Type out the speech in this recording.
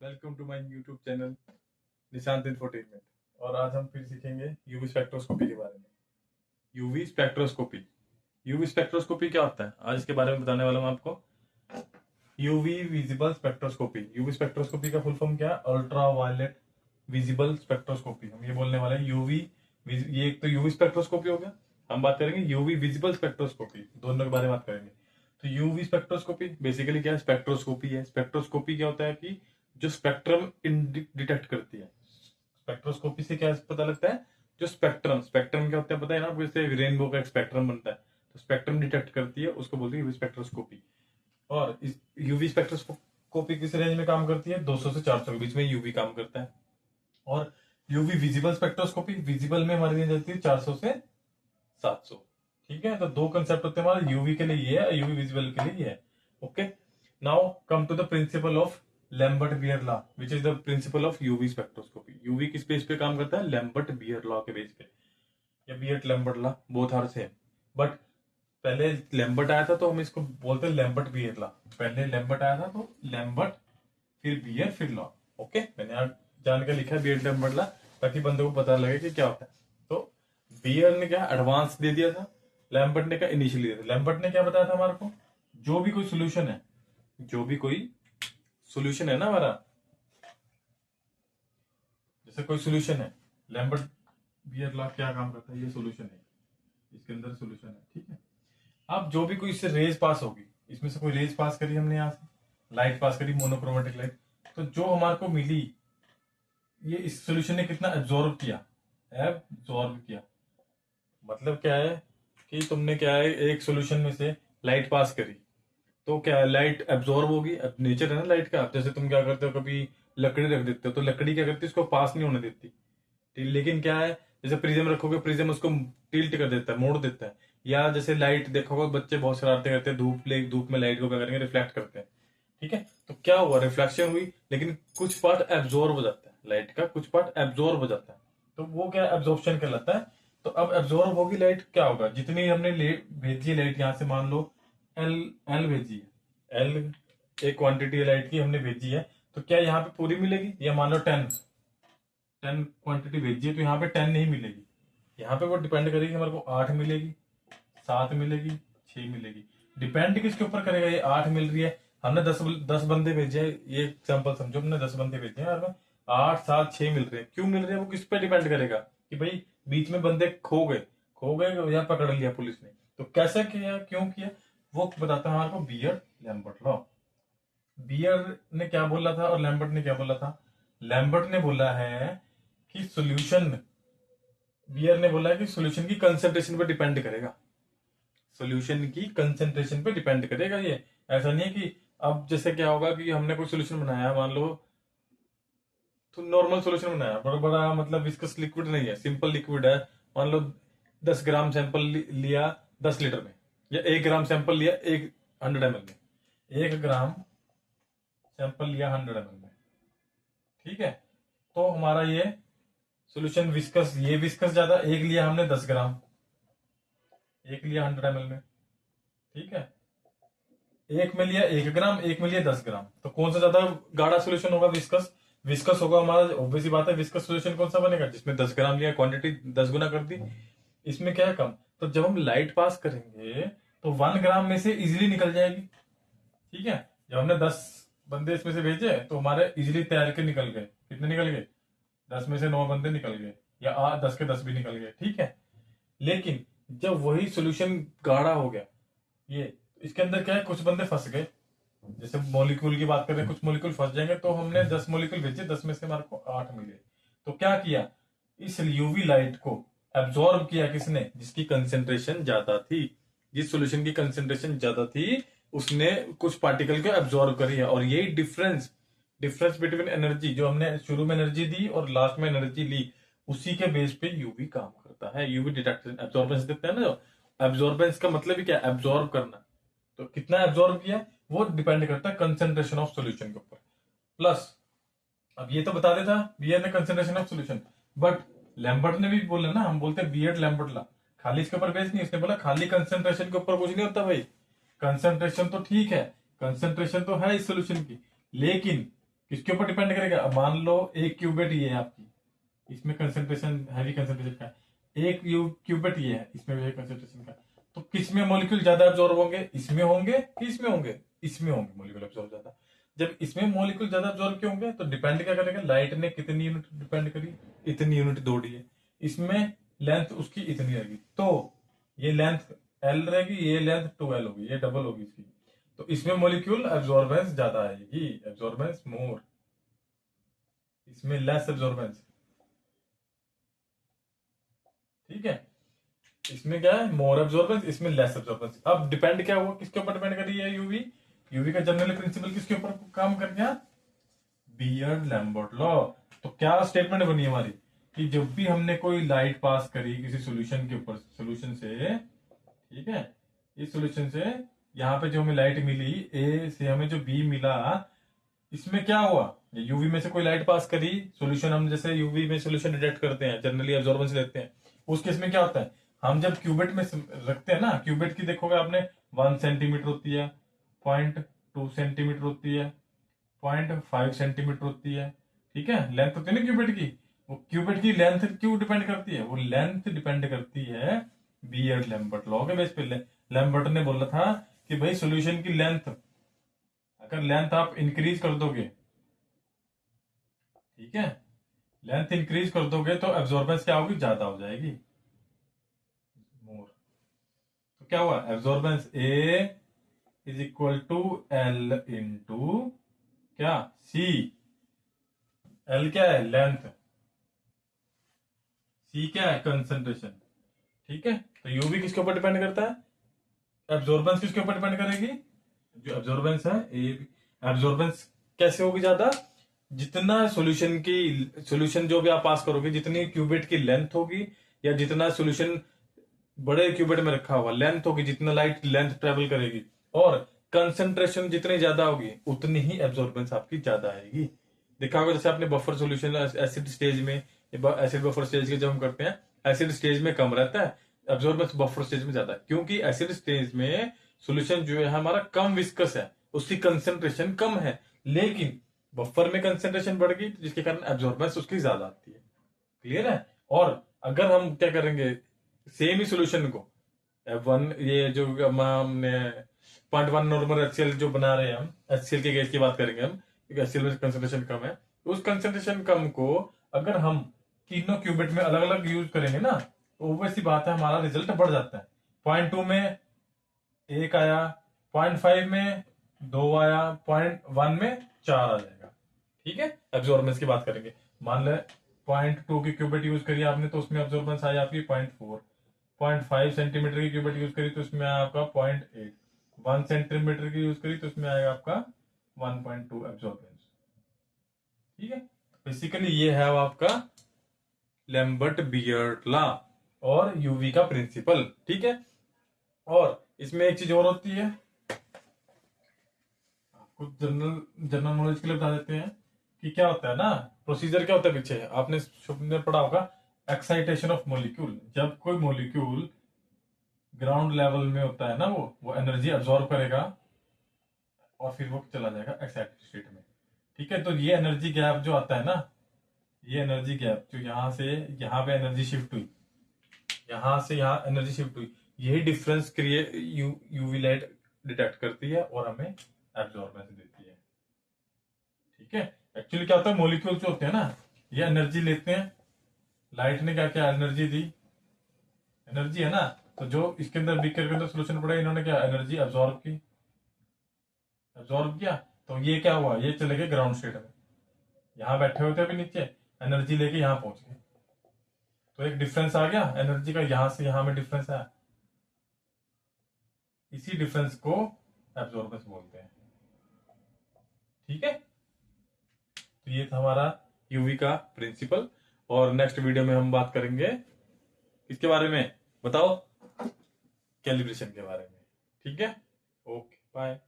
Welcome to my YouTube channel Nishant infotainment. और आज हम फिर सीखेंगे यूवी स्पेक्ट्रोस्कोपी के बारे में। यूवी स्पेक्ट्रोस्कोपी यूवी स्पेक्ट्रोस्कोपी क्या होता है, आज इसके बारे में बताने वाला हूं आपको। UV visible spectroscopy. UV spectroscopy का फुल फॉर्म क्या है? Ultraviolet visible spectroscopy. हम ये बोलने वाले हैं यूवी। ये एक तो यूवी स्पेक्ट्रोस्कोपी हो गया, हम बात करेंगे यूवी विजिबल स्पेक्ट्रोस्कोपी, दोनों के बारे में बात करेंगे। तो यूवी स्पेक्ट्रोस्कोपी बेसिकली क्या है? स्पेक्ट्रोस्कोपी है। स्पेक्ट्रोस्कोपी क्या होता है कि जो स्पेक्ट्रम डिटेक्ट करती है। स्पेक्ट्रोस्कोपी से क्या पता लगता है? जो स्पेक्ट्रम स्पेक्ट्रम क्या होता है पता है ना आपको? जैसे रेनबो का एक स्पेक्ट्रम बनता है, तो स्पेक्ट्रम डिटेक्ट करती है, उसको बोलते हैं यूवी स्पेक्ट्रोस्कोपी। और इस यूवी स्पेक्ट्रोस्कोपी किस रेंज में काम करती है? 200 से 400 के बीच में यूवी काम करता है। और यूवी विजिबल स्पेक्ट्रोस्कोपी, विजिबल में हमारी रेंज रहती है 400 से 700। ठीक है, तो दो कंसेप्ट होते हैं हमारे, यूवी के लिए ये है, यूवी विजिबल के लिए ये है। Okay, now come to the principle of Lambert Beer law, which is the principle of UV spectroscopy. UV किस बेस पे काम करता है? लैम्बर्ट बियर लॉ के बेस पे, या Beer Lambert law, both are same. But पहले लैम्बर्ट आया था तो हम इसको बोलते हैं लैम्बर्ट बियर लॉ। पहले लैम्बर्ट आया था तो लैम्बर्ट, फिर बियर, फिर लॉ। ओके, मैंने यहाँ जान के लिखा है बियर्ट लैम्बर्ट लॉ, ताकि बंदे को पता लगे कि क्या होता है। तो बियर ने क्या एडवांस दे दिया था, लैम्बर्ट ने क्या इनिशियली दिया था। लैम्बर्ट ने क्या बताया था हमारे को? जो भी कोई सोल्यूशन है, जो भी कोई सोल्यूशन है ना हमारा, जैसे कोई सोल्यूशन है, लैम्बर्ट बियर लॉ क्या काम करता है? ये सोल्यूशन है, इसके अंदर सोल्यूशन है। ठीक है, अब जो भी कोई इससे रेज पास होगी, इसमें से कोई रेज पास करी हमने, यहाँ से लाइट पास करी, मोनोक्रोमेटिक लाइट, तो जो हमारे को मिली, ये इस सोल्यूशन ने कितना एब्जॉर्ब किया? एब्जॉर्ब किया। मतलब क्या है कि तुमने क्या है, एक सोल्यूशन में से लाइट पास करी, तो क्या है, लाइट एब्जॉर्ब होगी। अब नेचर है ना लाइट का। जैसे तुम क्या करते हो, कभी लकड़ी रख देते हो, तो लकड़ी क्या करती है, इसको पास नहीं होने देती। लेकिन क्या है, जैसे प्रिज्म रखोगे, प्रिज्म उसको टिल्ट कर देता है, मोड़ देता है। या जैसे लाइट देखोगे, बच्चे बहुत शरारते करते हैं, धूप में लाइट को क्या करेंगे, रिफ्लेक्ट करते हैं। ठीक है, तो क्या हुआ, रिफ्लेक्शन हुई, लेकिन कुछ पार्ट एब्जॉर्ब हो जाता है, लाइट का कुछ पार्ट एब्जॉर्ब हो जाता है, तो वो क्या एब्जॉर्प्शन कहलाता है। तो अब एब्जॉर्ब होगी लाइट, क्या होगा, जितनी हमने भेजी लाइट, यहां से मान लो एल एल भेजी है, एल एक क्वांटिटी लाइट की हमने भेजी है, तो क्या यहाँ पे पूरी मिलेगी? या मान लो 10 क्वांटिटी भेजी है, तो यहाँ पे 10 नहीं मिलेगी। यहाँ पे वो डिपेंड करेगी, हमारे को 8 मिलेगी, 7 मिलेगी, 6 मिलेगी। डिपेंड किसके ऊपर करेगा? ये 8 मिल रही है, हमने 10 बंदे भेजे हैं, ये एग्जाम्पल समझो, हमने 10 बंदे भेजे हैं और 8, 7, 6 मिल रहे हैं। क्यों मिल रहे हैं? वो किस पे डिपेंड करेगा कि भाई बीच में बंदे खो गए या पकड़ लिया पुलिस ने, तो कैसे किया, क्यों किया, वो बताता है हमारे को बियर लैम्बर्ट लॉ। बियर ने क्या बोला था और लैम्बर्ट ने क्या बोला था? लैम्बर्ट ने बोला है कि सॉल्यूशन, बियर ने बोला है कि सॉल्यूशन की कंसंट्रेशन पर डिपेंड करेगा। सॉल्यूशन की कंसंट्रेशन पे डिपेंड करेगा ये। ऐसा नहीं है कि अब जैसे क्या होगा कि हमने कोई सॉल्यूशन बनाया, मान लो तो नॉर्मल सॉल्यूशन बनाया, बड़ा बड़ा मतलब विस्कस लिक्विड नहीं है, सिंपल लिक्विड है। मान लो 10 ग्राम सैंपल लिया 10 लीटर में, या 1 ग्राम सैंपल लिया 100 ml में, 1 ग्राम सैंपल लिया 100 ml में। ठीक है, तो हमारा ये सॉल्यूशन विस्कस, ये विस्कस ज्यादा, एक लिया हमने 10 ग्राम, एक लिया 100 ml में। ठीक है, एक में लिया 1 ग्राम, एक में लिया 10 ग्राम, तो कौन सा ज्यादा गाढ़ा सोल्यूशन होगा? विस्कस। विस्कस होगा हमारा, ऑब्वियसली बात है, विस्कस सोल्यूशन कौन सा बनेगा? जिसमें 10 ग्राम लिया, क्वांटिटी 10 गुना कर दी। इसमें क्या है, कम। तो जब हम लाइट पास करेंगे तो 1 ग्राम में से इजिली निकल जाएगी। ठीक है, जब हमने 10 बंदे इसमें से भेजे तो हमारे इजिली तैयार के निकल गए। कितने निकल गए? 10 में से 9 बंदे निकल गए, या 10 के 10 भी निकल गए। ठीक है, लेकिन जब वही सोल्यूशन गाढ़ा हो गया, ये इसके अंदर क्या है, कुछ बंदे फंस गए। जैसे मॉलिक्यूल की बात करें, कुछ मॉलिक्यूल फंस जाएंगे, तो हमने 10 मॉलिक्यूल भेजे, 10 में से हमारे को 8 मिले। तो क्या किया, इस यूवी लाइट को एब्जॉर्ब किया किसने? जिसकी कंसेंट्रेशन ज्यादा थी, जिस सॉल्यूशन की कंसेंट्रेशन ज्यादा थी, उसने कुछ पार्टिकल को एब्जॉर्ब करी है। और यही डिफरेंस बिटवीन एनर्जी, जो हमने शुरू में एनर्जी दी और लास्ट में एनर्जी ली, उसी के बेस पे यूवी काम करता है। यूवी डिटेक्शन एब्जॉर्बेंस देते हैं ना, जो एब्जॉर्बेंस का मतलब ही क्या है? एब्जॉर्ब करना। तो कितना एब्जॉर्ब किया वो डिपेंड करता है कंसेंट्रेशन ऑफ सॉल्यूशन के ऊपर। प्लस अब ये तो बता देता बियर ने concentration of solution, but Lambert ने भी बोला ना, हम बोलते हैं बियर लैम्बर्ट ला, खाली इसके ऊपर बेस नहीं। उसने बोला खाली कंसेंट्रेशन के ऊपर कुछ नहीं होता भाई। कंसेंट्रेशन तो ठीक है, कंसेंट्रेशन तो है इस सॉल्यूशन की, लेकिन किसके ऊपर डिपेंड करेगा? अब मान लो एक क्यूबेट ये है आपकी, इसमें कंसेंट्रेशन हैवी कंसेंट्रेशन का है, एक क्यूबेट ये है, इसमें भी कंसेंट्रेशन का, तो किस में मॉलिक्यूल ज्यादा एब्जॉर्ब होंगे? इसमें होंगे कि इसमें होंगे? इसमें होंगे मॉलिक्यूल एब्जॉर्ब ज्यादा। जब इसमें मॉलिक्यूल ज्यादा एब्जॉर्ब क्यों होंगे? तो डिपेंड क्या करेगा? लाइट ने कितनी यूनिट डिपेंड करी, इतनी यूनिट दौड़ी है, इसमें लेंथ उसकी इतनी रहेगी, तो ये लेंथ एल रहेगी, ये लेंथ 2l होगी, ये डबल होगी इसकी, तो इसमें मॉलिक्यूल एब्जॉर्बेंस ज्यादा आएगी, एब्जॉर्बेंस मोर, इसमें लेस एब्जॉर्बेंस। ठीक है, इसमें क्या है? मोर एब्जॉर्बेंस, इसमें लेस एब्जॉर्बेंस। अब डिपेंड क्या हुआ? किसके ऊपर डिपेंड कर रही है? यूवी। यूवी का जनरल प्रिंसिपल किसके ऊपर काम कर गया? Beard Lambert law. तो क्या स्टेटमेंट बनी हमारी कि जब भी हमने कोई लाइट पास करी किसी सॉल्यूशन के ऊपर, सॉल्यूशन से, ठीक है, इस सॉल्यूशन से यहाँ पे जो हमें लाइट मिली, ए से हमें जो बी मिला, इसमें क्या हुआ? यूवी में से कोई लाइट पास करी, सॉल्यूशन, हम जैसे यूवी में सॉल्यूशन डिटेक्ट करते हैं, जनरली एब्जॉर्बेंस लेते हैं, उस केस में क्या होता है? हम जब क्यूबेट में रखते हैं ना, क्यूबेट की देखोगे आपने 1 सेंटीमीटर होती है, 0.2 सेंटीमीटर होती है, 0.5 सेंटीमीटर होती है, ठीक है, लेंथ होती है ना क्यूबेट की। वो क्यूबेट की लेंथ क्यों डिपेंड करती है? वो लेंथ डिपेंड करती है बियर्ड लैम्बर्ट लॉ के बेस पे। लैम्बर्ट ने बोला था कि भाई सॉल्यूशन की लेंथ, अगर लेंथ आप इंक्रीज कर दोगे, ठीक है, लेंथ इंक्रीज कर दोगे तो एब्जॉर्बेंस क्या होगी? ज्यादा हो जाएगी, मोर। तो क्या हुआ? Absorbance A is equal to L into क्या? सी। एल क्या है? लेंथ। सी क्या है? कंसंट्रेशन। ठीक है, तो यूवी किसके ऊपर डिपेंड करता है? एब्जॉर्बेंस किसके ऊपर डिपेंड करेगी? जो एब्जॉर्बेंस है, एब्जॉर्बेंस कैसे होगी ज्यादा? जितना सॉल्यूशन जो भी आप पास करोगे, जितनी क्यूबिट की लेंथ होगी, या जितना सॉल्यूशन बड़े क्यूबिट में रखा हुआ लेंथ होगी, जितना लाइट लेंथ ट्रेवल करेगी, और कंसंट्रेशन जितनी ज्यादा होगी, उतनी ही एब्जॉर्बेंस आपकी ज्यादा आएगी। देखा होगा जैसे आपने बफर सॉल्यूशन एसिड स्टेज में, एसिड बफर स्टेज के जब हम करते हैं, एसिड स्टेज में कम रहता है एब्जॉर्बेंस, बफर स्टेज में ज्यादा, क्योंकि एसिड स्टेज में सॉल्यूशन जो है हमारा कम विस्कस है, उसकी कंसंट्रेशन कम है, लेकिन बफर में कंसंट्रेशन बढ़ गई, जिसके कारण एब्जॉर्बेंस उसकी ज्यादा आती है। क्लियर है? और अगर हम क्या करेंगे, सेम ही सॉल्यूशन को F1, ये जो हमने 0.1 नॉर्मल HCl जो बना रहे हैं, हम HCl के गैस की बात करेंगे हम, क्योंकि HCl में कंसंट्रेशन कम है, तो उस कंसंट्रेशन कम को अगर हम तीनों क्यूबिट में अलग अलग यूज करेंगे ना, तो वैसी बात है, हमारा रिजल्ट बढ़ जाता है। 0.2 में 1 आया, 0.5 में 2 आया, 0.1 में 4 आ जाएगा। ठीक है, एब्जॉर्बेंस की बात करेंगे, मान ले 0.2 की क्यूबिट यूज करी आपने, तो उसमें एब्जॉर्बेंस आई आपकी 0.4, 0.5 सेंटीमीटर की क्यूबिट यूज करी तो उसमें आया आपका 0.8, 1 सेंटीमीटर की यूज करी तो उसमें आएगा आपका 1.2 एब्जॉर्बेंस। ठीक है, बेसिकली ये है आपका लैम्बर्ट बियर्ड लॉ और यूवी का प्रिंसिपल। ठीक है, और इसमें एक चीज और होती है, कुछ जनरल नॉलेज के लिए बता देते हैं कि क्या होता है ना, प्रोसीजर क्या होता है पीछे, आपने शुरू पढ़ा होगा, एक्साइटेशन ऑफ मॉलिक्यूल। जब कोई मॉलिक्यूल ग्राउंड लेवल में होता है ना, वो एनर्जी अब्सॉर्ब करेगा और फिर वो चला जाएगा एक्साइटेड स्टेट में। ठीक है, तो ये एनर्जी गैप जो आता है ना, ये एनर्जी गैप जो यहाँ से यहाँ पे एनर्जी शिफ्ट हुई, यहाँ से यहाँ एनर्जी शिफ्ट हुई, यही difference create UV light detect करती है और हमें एब्जॉर्बेंस देती है। ठीक है, एक्चुअली क्या होता है, मॉलिक्यूल जो होते हैं ना, ये एनर्जी लेते हैं, लाइट ने क्या क्या एनर्जी दी, एनर्जी है ना, तो जो इसके अंदर बीकर के अंदर सोल्यूशन पड़ा, इन्होंने क्या एनर्जी एब्जॉर्ब की, एब्जॉर्ब किया, तो ये क्या हुआ, ये चले गए ग्राउंड स्टेट में, यहां बैठे होते अभी नीचे, एनर्जी लेके यहां पहुंच गए, तो एक डिफरेंस आ गया एनर्जी का, यहां से यहां में डिफरेंस आया, इसी डिफरेंस को एब्जॉर्बेंस बोलते हैं। ठीक है, तो ये था हमारा यूवी का प्रिंसिपल, और नेक्स्ट वीडियो में हम बात करेंगे किसके बारे में बताओ, कैलिब्रेशन के बारे में। ठीक है, ओके बाय।